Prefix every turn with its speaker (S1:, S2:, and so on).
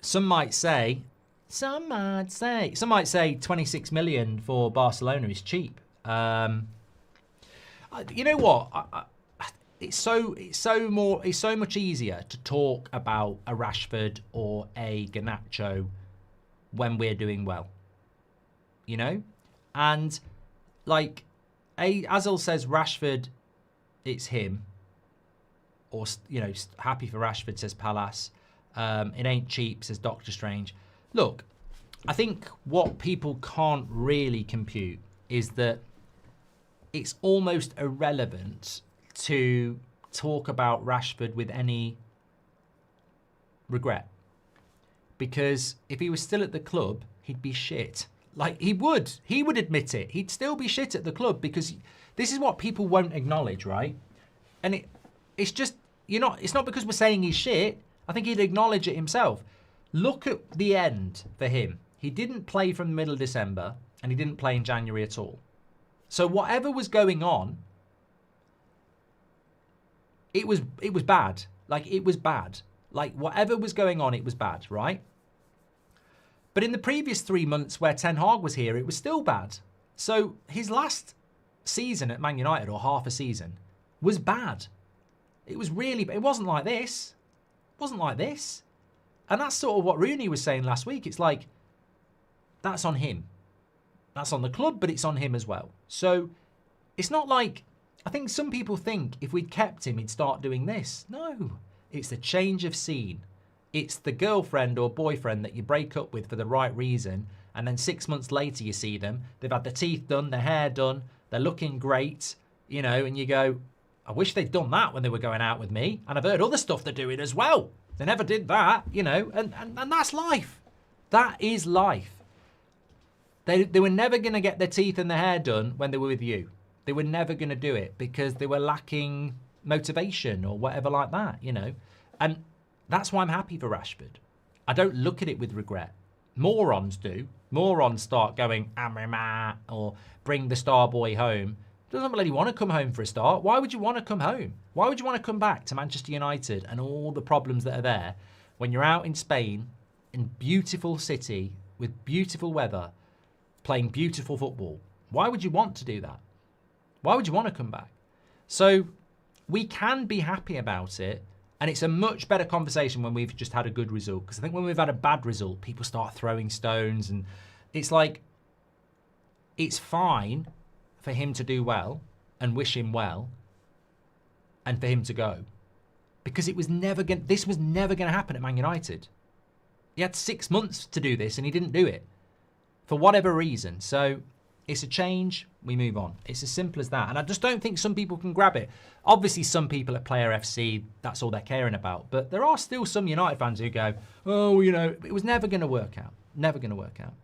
S1: some might say 26 million for Barcelona is cheap. You know what? It's so much easier to talk about a Rashford or a Garnacho when we're doing well. You know? And like Azil says Rashford, it's him. Or, you know, happy for Rashford, says Palace. It ain't cheap, says Doctor Strange. Look, I think what people can't really compute is that it's almost irrelevant to talk about Rashford with any regret. Because if he was still at the club, he'd be shit. Like, he would admit it. He'd still be shit at the club because this is what people won't acknowledge, right? And it's just, it's not because we're saying he's shit. I think he'd acknowledge it himself. Look at the end for him. He didn't play from the middle of December and he didn't play in January at all. So whatever was going on, it was bad. Like, it was bad. Like, whatever was going on, it was bad, right? But in the previous 3 months where Ten Hag was here, it was still bad. So his last season at Man United, or half a season, was bad. It was really, it wasn't like this. It wasn't like this. And that's sort of what Rooney was saying last week. It's like, that's on him. That's on the club, but it's on him as well. So it's not like, I think some people think if we'd kept him, he'd start doing this. No, it's the change of scene. It's the girlfriend or boyfriend that you break up with for the right reason. And then 6 months later, you see them. They've had their teeth done, their hair done. They're looking great, and you go, I wish they'd done that when they were going out with me. And I've heard other stuff they're doing as well. They never did that, and that's life. That is life. They were never going to get their teeth and their hair done when they were with you. They were never going to do it because they were lacking motivation or whatever like that, And that's why I'm happy for Rashford. I don't look at it with regret. Morons do. Morons start going, or bring the star boy home. Doesn't really want to come home for a start. Why would you want to come home? Why would you want to come back to Manchester United and all the problems that are there when you're out in Spain, in beautiful city, with beautiful weather, playing beautiful football? Why would you want to do that? Why would you want to come back? So we can be happy about it, and it's a much better conversation when we've just had a good result. Because I think when we've had a bad result, people start throwing stones, and it's like, it's fine for him to do well and wish him well and for him to go, because this was never going to happen at Man United. He had 6 months to do this and he didn't do it for whatever reason. So it's a change, we move on. It's as simple as that. And I just don't think some people can grab it. Obviously some people at Player FC, that's all they're caring about, but there are still some United fans who go, oh, it was never going to work out. Never going to work out.